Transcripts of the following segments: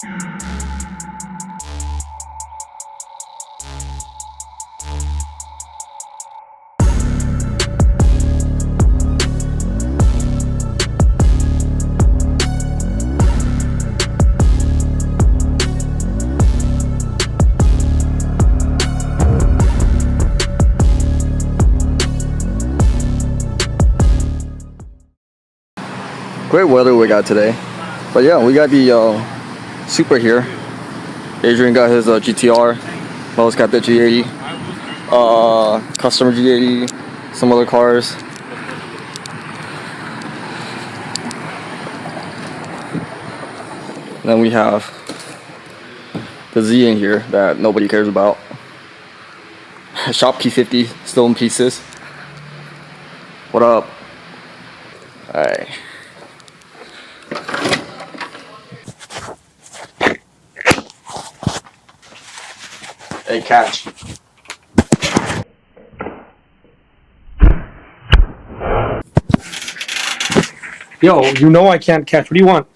Great weather we got today, but yeah, we got the Super here. Adrian got his GTR, Mel's got the G80, customer G80, some other cars. And then we have the Z in here that nobody cares about. Shop key 50 still in pieces. What up? Alright. Hey, catch. Yo, you know I can't catch. What do you want?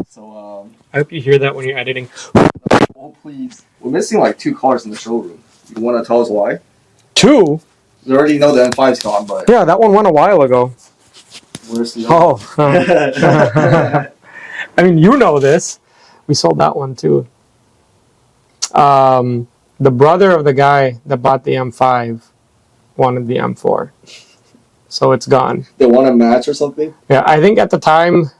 So, I hope you hear that when you're editing. oh, please. We're missing like 2 cars in the showroom. You want to tell us why? 2? You already know the M5's gone, but... Yeah, that one went a while ago. Where's the other? Oh. I mean, you know this. We sold that one too. The brother of the guy that bought the M5 wanted the M4. So it's gone. They want a match or something? Yeah, I think at the time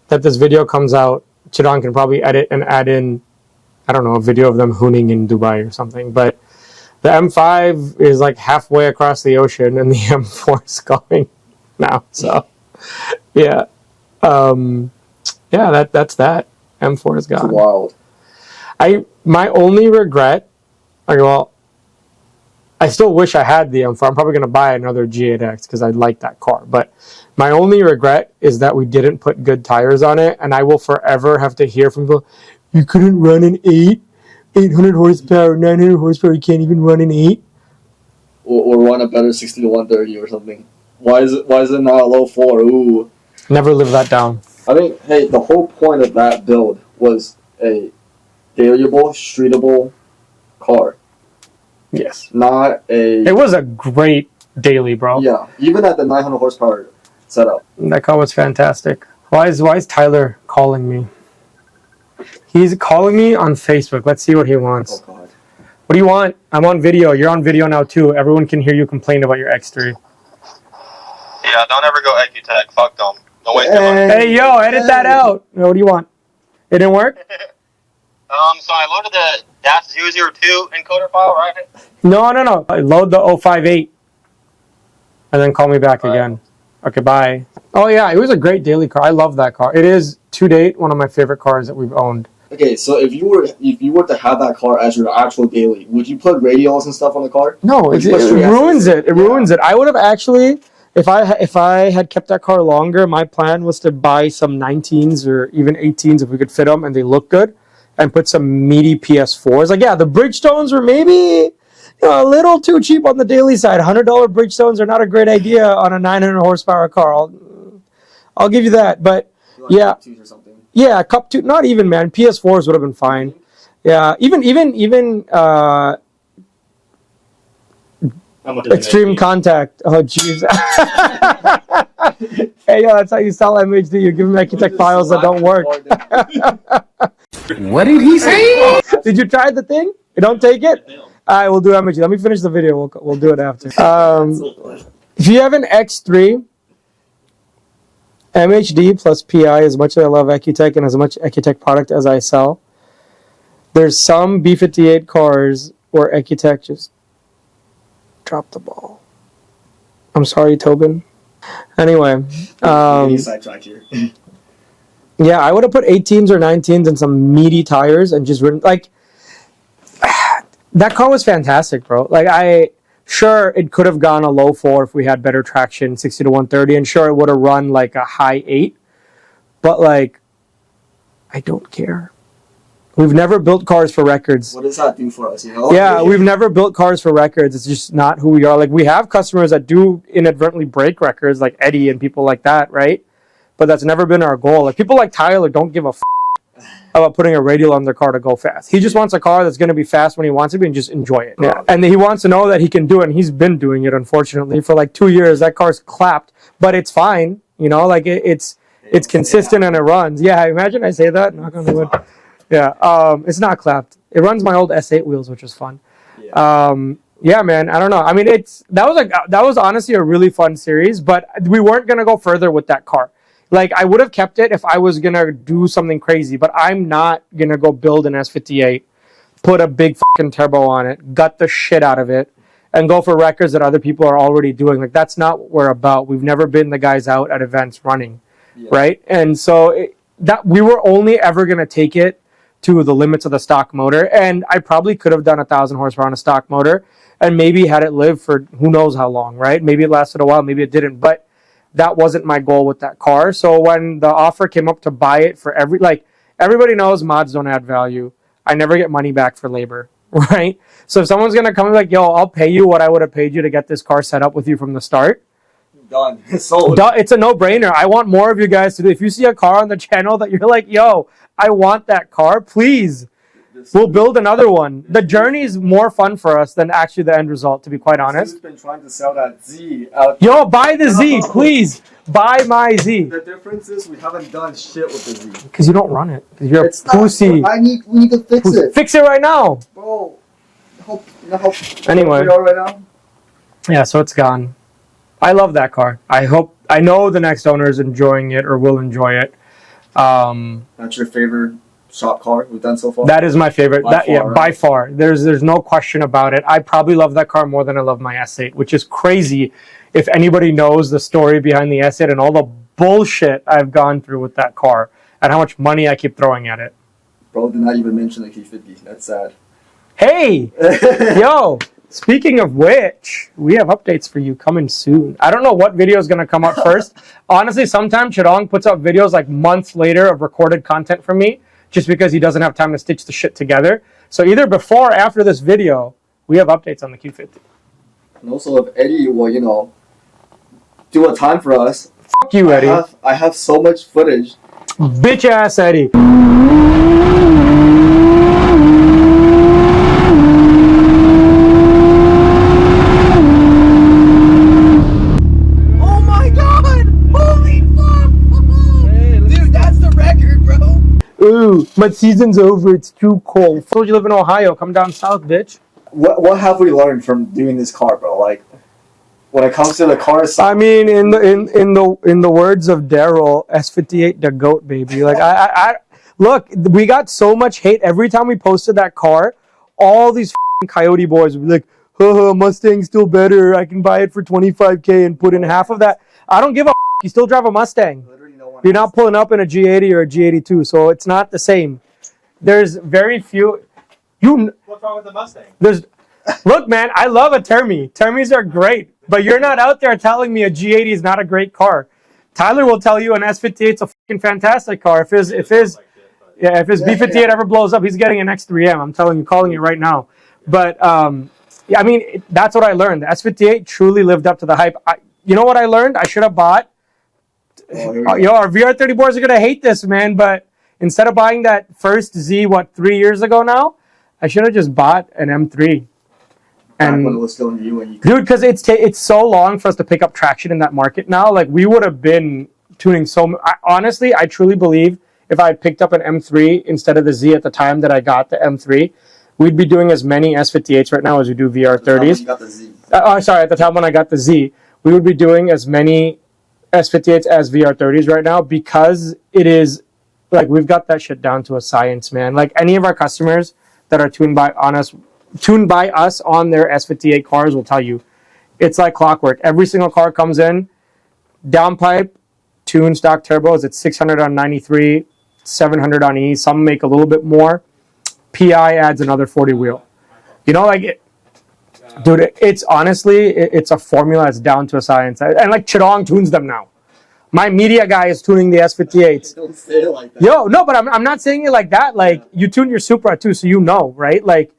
that this video comes out, Chidon can probably edit and add in, I don't know, a video of them hooning in Dubai or something. But the M5 is like halfway across the ocean and the M4 is going now. So, yeah. Yeah, that's that. M4 is gone. It's wild. My only regret, like, well, I still wish I had the M4. I'm probably going to buy another G8X because I like that car. But my only regret is that we didn't put good tires on it, and I will forever have to hear from people, you couldn't run an 800 horsepower, 900 horsepower, you can't even run an 8? Or run a better 60 to 130 or something. Why is it not a low 4? Ooh. Never live that down. I think, hey, the whole point of that build was a dailyable, streetable car. Yes. Not a... It was a great daily, bro. Yeah, even at the 900 horsepower setup. That car was fantastic. Why is Tyler calling me? He's calling me on Facebook. Let's see what he wants. Oh, God. What do you want? I'm on video. You're on video now, too. Everyone can hear you complain about your X3. Yeah, don't ever go EcuTech. Fuck them. Don't waste your money. Hey, yo, edit that out. What do you want? It didn't work? So I loaded the -002 encoder file, right? No. I load the 058. And then call me back again. Okay, bye. Oh, yeah, it was a great daily car. I love that car. It is, to date, one of my favorite cars that we've owned. Okay, so if you were to have that car as your actual daily, would you put radials and stuff on the car? No, it ruins it. It ruins it. I would have actually... If I had kept that car longer, my plan was to buy some 19s or even 18s if we could fit them and they look good, and put some meaty PS4s. Like, yeah, the Bridgestones were maybe a little too cheap on the daily side. $100 Bridgestones are not a great idea on a 900 horsepower car. I'll give you that. But like yeah, Cup 2s or something. Yeah, Cup 2, not even, man. PS4s would have been fine. Yeah, even Extreme Contact. Oh, jeez. Hey, yo, that's how you sell MHD. You give them EcuTech files that don't work. What did he say? Did you try the thing? You don't take it? All right, we'll do MHD. Let me finish the video. We'll do it after. If you have an X3, MHD plus PI, as much as I love EcuTech and as much EcuTech product as I sell, there's some B58 cars where EcuTech just drop the ball. I'm sorry, Tobin. Anyway, sidetrack here. Yeah, I would have put 18s or 19s and some meaty tires and just ridden, like, that car was fantastic, bro. Like, sure, it could have gone a low 4 if we had better traction, 60 to 130, and sure, it would have run like a high 8, but like, I don't care. We've never built cars for records. What does that do for us, you know? Yeah, we've never built cars for records. It's just not who we are. Like, we have customers that do inadvertently break records, like Eddie and people like that, right? But that's never been our goal. Like, people like Tyler don't give a f***. about putting a radial on their car to go fast. He just wants a car that's going to be fast when he wants to be and just enjoy it. Yeah. And he wants to know that he can do it, and he's been doing it, unfortunately. For like 2 years, that car's clapped, but it's fine. You know, like it's consistent and it runs. Yeah, imagine I say that, knock on the wood. Yeah, it's not clapped. It runs my old S8 wheels, which is fun. Yeah, man, I don't know. I mean, that was honestly a really fun series, but we weren't going to go further with that car. Like, I would have kept it if I was going to do something crazy, but I'm not going to go build an S58, put a big fucking turbo on it, gut the shit out of it, and go for records that other people are already doing. Like, that's not what we're about. We've never been the guys out at events running, right? And so that we were only ever going to take it to the limits of the stock motor, and I probably could have done 1,000 horsepower on a stock motor, and maybe had it live for who knows how long, right? Maybe it lasted a while, maybe it didn't, but that wasn't my goal with that car. So when the offer came up to buy it for everybody knows mods don't add value. I never get money back for labor, right? So if someone's going to come and be like, yo, I'll pay you what I would have paid you to get this car set up with you from the start. Done. Sold. It's a no-brainer. I want more of you guys to do. If you see a car on the channel that you're like, yo, I want that car, please. We'll build another one. The journey is more fun for us than actually the end result, to be quite honest. He's been trying to sell that Z out. Yo, buy the Z, please. Buy my Z. The difference is we haven't done shit with the Z. Because you don't run it. Because you're a pussy. We need to fix it. Fix it right now. Bro, Anyway. we are right now? Yeah, so it's gone. I love that car. I know the next owner is enjoying it or will enjoy it. That's your favorite shop car we've done so far? That is my favorite. Right? By far. There's no question about it. I probably love that car more than I love my S8, which is crazy if anybody knows the story behind the S8 and all the bullshit I've gone through with that car and how much money I keep throwing at it. Bro did not even mention the Q50. That's sad. Hey! Yo! Speaking of which, we have updates for you coming soon. I don't know what video is going to come up first. Honestly, sometimes Chidong puts up videos like months later of recorded content from me just because he doesn't have time to stitch the shit together. So either before or after this video, we have updates on the Q50. And also if Eddie will, do a time for us. Fuck you, Eddie. I have so much footage. Bitch ass Eddie. Ooh, my season's over. It's too cold. Told you live in Ohio. Come down south, bitch. What have we learned from doing this car, bro? Like, when it comes to the cars. I mean, in the words of Daryl, S58 the goat, baby. Like, I look, we got so much hate every time we posted that car. All these Coyote boys would be like, haha, Mustang's still better. I can buy it for $25K and put in half of that. I don't give a. You still drive a Mustang. You're not pulling up in a G80 or a G82, so it's not the same. There's very few. What's wrong with the Mustang? Look, man, I love a Termi. Termis are great, but you're not out there telling me a G80 is not a great car. Tyler will tell you an S58 is a fucking fantastic car. If his B58 ever blows up, he's getting an X3M. I'm telling you, calling it right now. But I mean, that's what I learned. The S58 truly lived up to the hype. You know what I learned? I should have bought. Our VR30 boards are gonna hate this, man. But instead of buying that first Z, 3 years ago now, I should have just bought an M3. And when it was still new and you dude, because it's so long for us to pick up traction in that market now. Like, we would have been tuning honestly, I truly believe if I had picked up an M3 instead of the Z at the time that I got the M3, we'd be doing as many S58s right now as we do VR30s. You got the Z. At the time when I got the Z, we would be doing as many S58s as VR30s right now, because it is like, we've got that shit down to a science, man. Like, any of our customers that are tuned by us on their S58 cars will tell you it's like clockwork. Every single car comes in, downpipe, tuned stock turbos. It's 600 on 93, 700 on E. Some make a little bit more. PI adds another 40 wheel. Dude, it's honestly, it's a formula that's down to a science. And like, Chidong tunes them now. My media guy is tuning the S58s. Don't say it like that. Yo, no, but I'm not saying it like that. Like, you tune your Supra too, so right? Like,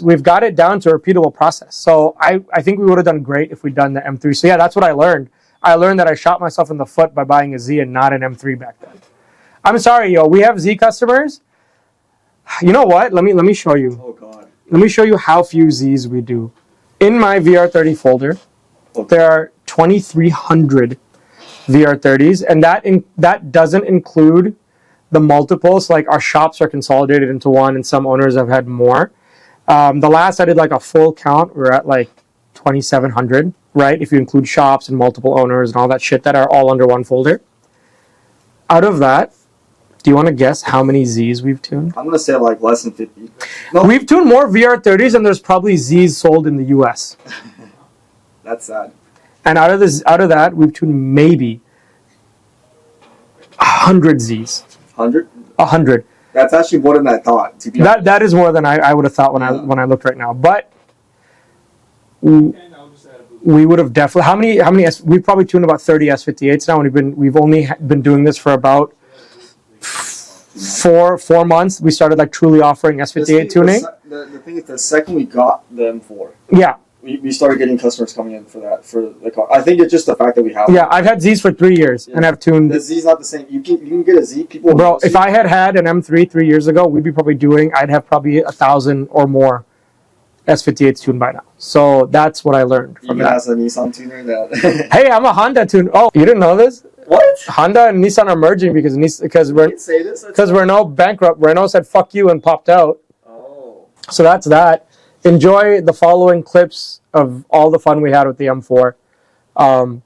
we've got it down to a repeatable process. So I think we would have done great if we'd done the M3. So yeah, that's what I learned. I learned that I shot myself in the foot by buying a Z and not an M3 back then. I'm sorry, yo. We have Z customers You know what? Let me show you. Oh God. Let me show you how few Z's we do. In my VR30 folder, there are 2,300 VR30s, and that doesn't include the multiples. Like our shops are consolidated into one, and some owners have had more. The last I did like a full count, we're at like 2,700, right? If you include shops and multiple owners and all that shit that are all under one folder. Out of that, do you want to guess how many Z's we've tuned? I'm gonna say like less than 50. No, We've tuned more VR30s than there's probably Z's sold in the US. that's sad. And out of that, we've tuned maybe 100 Z's. 100? 100. That's actually more than I thought. To be honest. That is more than I would have thought when I looked right now. But we would have definitely we've probably tuned about 30 S58s now, and we've only been doing this for about four months. We started like truly offering S58 tuning. The thing is, the second we got the M4, Yeah. we started getting customers coming in for the car. I think it's just the fact that we have. Yeah, I've had Z's for 3 years, and I've tuned. The Z's not the same. You can get a Z. People. Bro, if I had an M3 3 years ago, we'd be probably I'd have probably 1,000 or more S58s tuned by now. So that's what I learned from even that. as a Nissan tuner, that. Hey, I'm a Honda tuner. Oh, you didn't know this? What? Honda and Nissan are merging because Renault bankrupt. Renault said "fuck you" and popped out. Oh. So that's that. Enjoy the following clips of all the fun we had with the M4.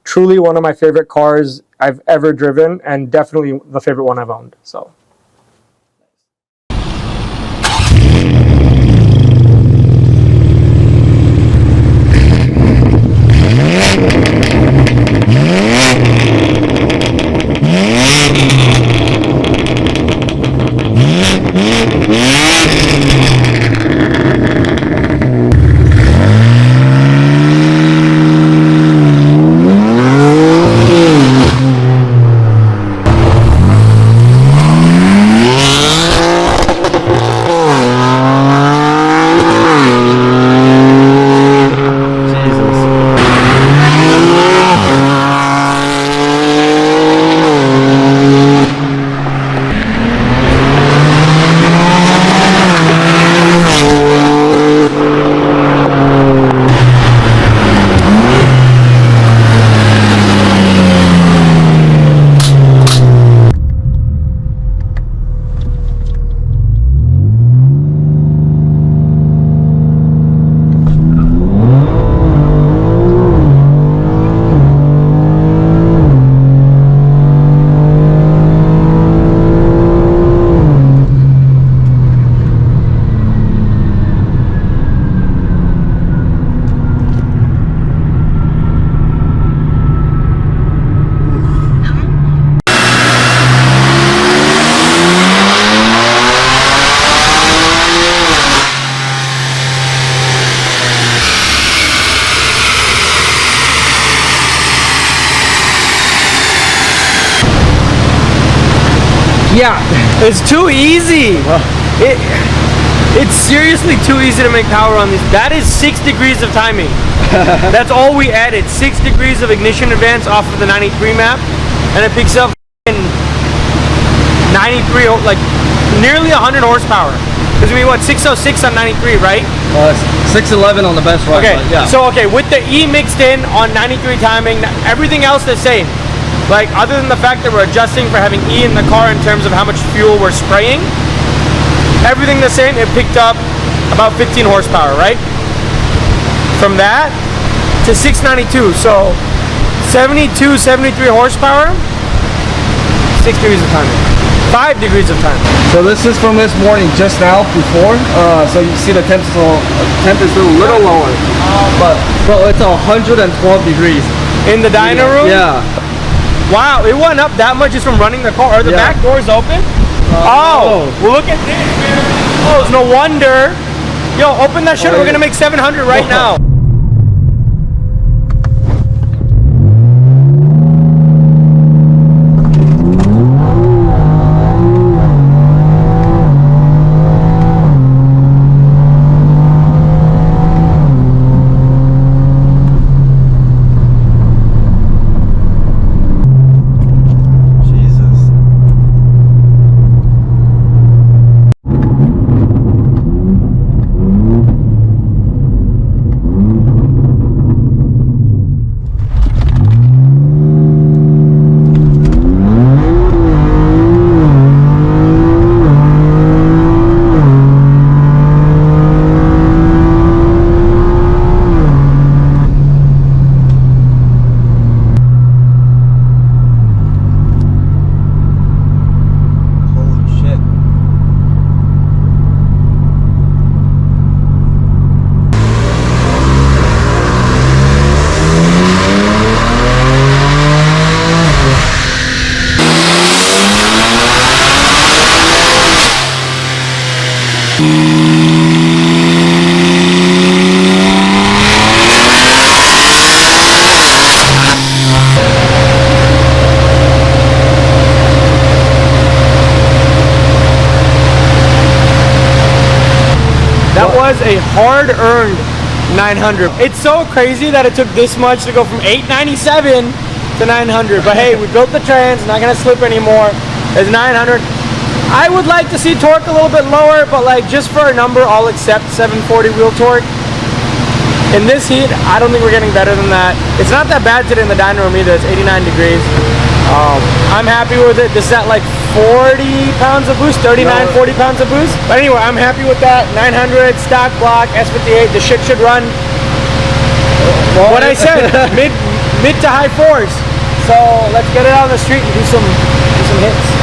Truly one of my favorite cars I've ever driven, and definitely the favorite one I've owned. So. Yeah, it's too easy. It's seriously too easy to make power on this. That is 6 degrees of timing. That's all we added. 6 degrees of ignition advance off of the 93 map, and it picks up 93, like nearly 100 horsepower. Because we what 606 on 93, right? 611 on the best run. Okay, yeah. so with the E mixed in on 93 timing, everything else the same. Like, other than the fact that we're adjusting for having E in the car in terms of how much fuel we're spraying, everything the same. It picked up about 15 horsepower, right? From that to 692, so 72, 73 horsepower, 6 degrees of timing, 5 degrees of timing. So this is from this morning, just now, before. So you see the temp is a little lower, but bro, it's 112 degrees In the dyno room? Yeah. Wow, it went up that much just from running the car. Are the back doors open? Oh, well, look at this, man. Oh, it's no wonder. Yo, open that shit. We're gonna make 700 right now. That was a hard-earned 900. It's so crazy that it took this much to go from 897 to 900. But hey, we built the trans, not gonna slip anymore. It's 900. I would like to see torque a little bit lower, but like just for a number, I'll accept 740 wheel torque. In this heat, I don't think we're getting better than that. It's not that bad today in the dining room either. It's 89 degrees. I'm happy with it. This is at like 40 pounds of boost, 39, 40 pounds of boost. But anyway, I'm happy with that. 900 stock block, S58. The shit should run what I said, mid to high fours. So let's get it out on the street and do some hits.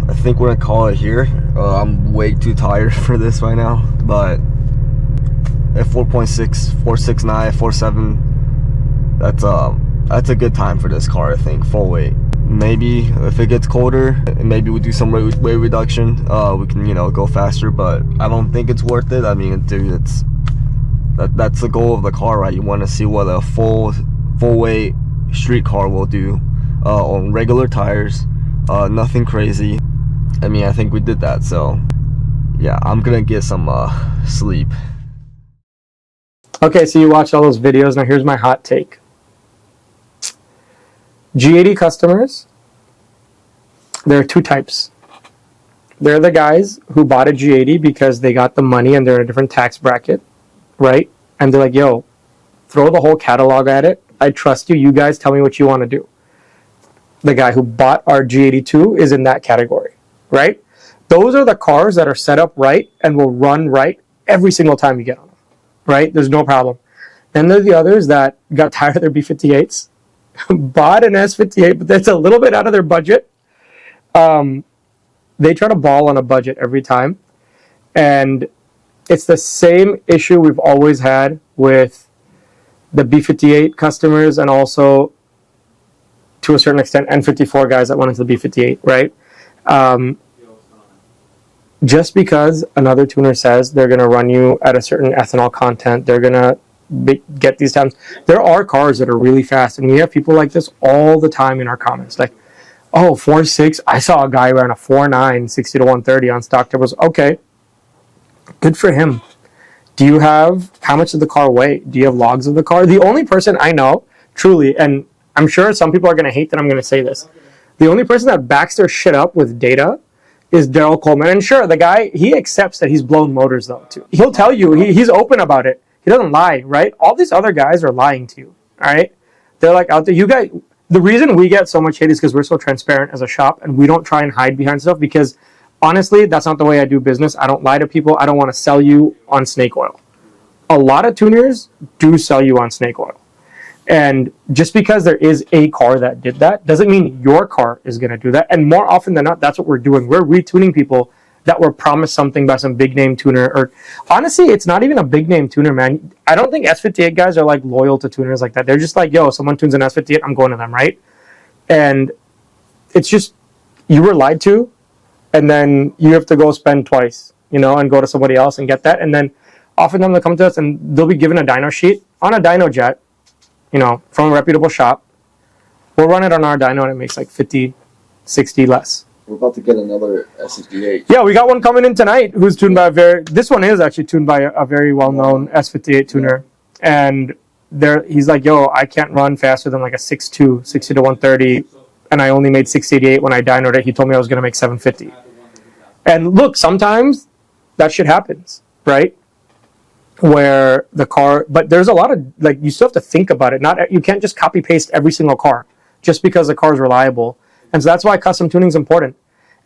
I think we're gonna call it here. I'm way too tired for this right now, but at 4.6, 469, 47, that's a good time for this car, I think, full weight. Maybe if it gets colder, maybe we do some weight reduction, we can, you know, go faster, but I don't think it's worth it. I mean, dude, that's the goal of the car, right? You want to see what a full weight street car will do on regular tires, nothing crazy. I mean, I think we did that, so yeah, I'm gonna get some sleep. Okay, so you watched all those videos. Now here's my hot take. G80 customers, there are two types. They're the guys who bought a G80 because they got the money and they're in a different tax bracket, right? And they're like, yo, throw the whole catalog at it. I trust you. You guys tell me what you want to do. The guy who bought our G82 is in that category, right? Those are the cars that are set up right and will run right every single time you get on them, right? There's no problem. Then there are the others that got tired of their B58s, bought an S58, but that's a little bit out of their budget. They try to ball on a budget every time. And it's the same issue we've always had with the B58 customers and also, to a certain extent, N54 guys that went into the B58, right? Just because another tuner says they're going to run you at a certain ethanol content, they're going to get these times. There are cars that are really fast, and we have people like this all the time in our comments. Like, oh, 4.6, I saw a guy ran a 4.9, 60 to 130 on stock turbos. Okay, good for him. Do you have, how much did the car weigh? Do you have logs of the car? The only person I know, truly, and I'm sure some people are going to hate that I'm going to say this, the only person that backs their shit up with data is Daryl Coleman. And sure, the guy, he accepts that he's blown motors, though, too. He'll tell you, he's open about it. He doesn't lie, right? All these other guys are lying to you, all right? They're like out there, you guys, the reason we get so much hate is because we're so transparent as a shop, and we don't try and hide behind stuff, because honestly, that's not the way I do business. I don't lie to people. I don't want to sell you on snake oil. A lot of tuners do sell you on snake oil. And just because there is a car that did that doesn't mean your car is going to do that. And more often than not, that's what we're doing. We're retuning people that were promised something by some big name tuner. Or honestly, it's not even a big name tuner, man. I don't think S58 guys are like loyal to tuners like that. They're just like, yo, someone tunes an S58, I'm going to them, right? And it's just, you were lied to, and then you have to go spend twice, and go to somebody else and get that. And then often they'll come to us and they'll be given a dyno sheet on a dyno jet, from a reputable shop. We'll run it on our dyno and it makes like 50, 60 less. We're about to get another S58. Yeah, we got one coming in tonight who's tuned by this one is actually tuned by a very well-known S58 tuner. Yeah. And he's like, yo, I can't run faster than like a 6.2, 60 to 130, and I only made 688 when I dynoed it. He told me I was going to make 750. And look, sometimes that shit happens, right? Where the car, but there's a lot of, like, you still have to think about it. You can't just copy paste every single car just because the car is reliable. And so that's why custom tuning is important.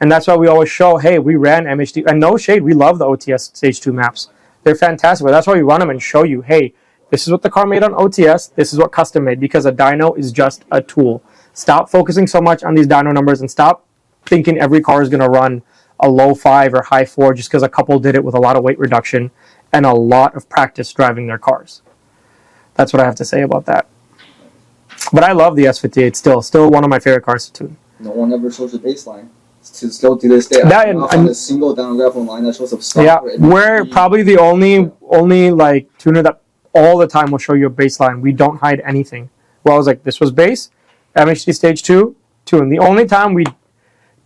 And that's why we always show, hey, we ran MHD, and no shade, we love the OTS Stage 2 maps. They're fantastic, but that's why we run them and show you, hey, this is what the car made on OTS, this is what custom made, because a dyno is just a tool. Stop focusing so much on these dyno numbers and stop thinking every car is going to run a low 5 or high 4 just because a couple did it with a lot of weight reduction and a lot of practice driving their cars. That's what I have to say about that. But I love the S58 still one of my favorite cars to tune. No one ever shows the baseline. Still to this day, I found a single dyno line that shows up stock. Yeah, we're probably the only like tuner that all the time will show you a baseline. We don't hide anything. Well, I was like, this was base, MHD Stage 2, tune. The only time we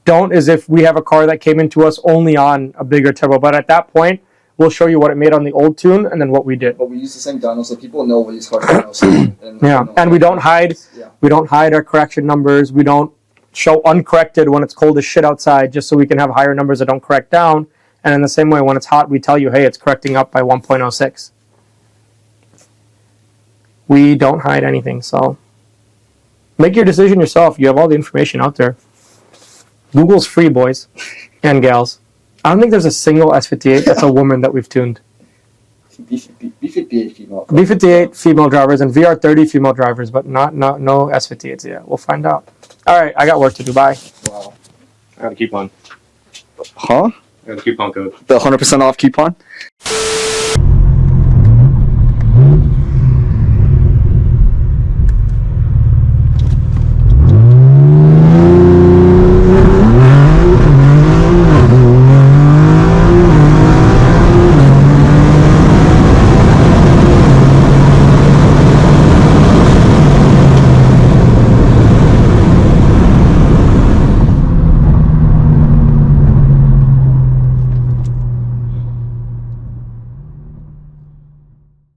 don't is if we have a car that came into us only on a bigger turbo. But at that point, we'll show you what it made on the old tune and then what we did. But we use the same dyno, so people know what these cars are. Yeah, and we don't hide. Yeah. We don't hide our correction numbers. We don't show uncorrected when it's cold as shit outside, just so we can have higher numbers that don't correct down. And in the same way, when it's hot, we tell you, hey, it's correcting up by 1.06. We don't hide anything, so make your decision yourself. You have all the information out there. Google's free, boys and gals. I don't think there's a single S58 that's a woman that we've tuned. B58 female. B58 female drivers and VR30 female drivers, but no S58s yet. We'll find out. All right, I got work to do. Bye. Wow. I got a coupon. Huh? I got a coupon code. The 100% off coupon?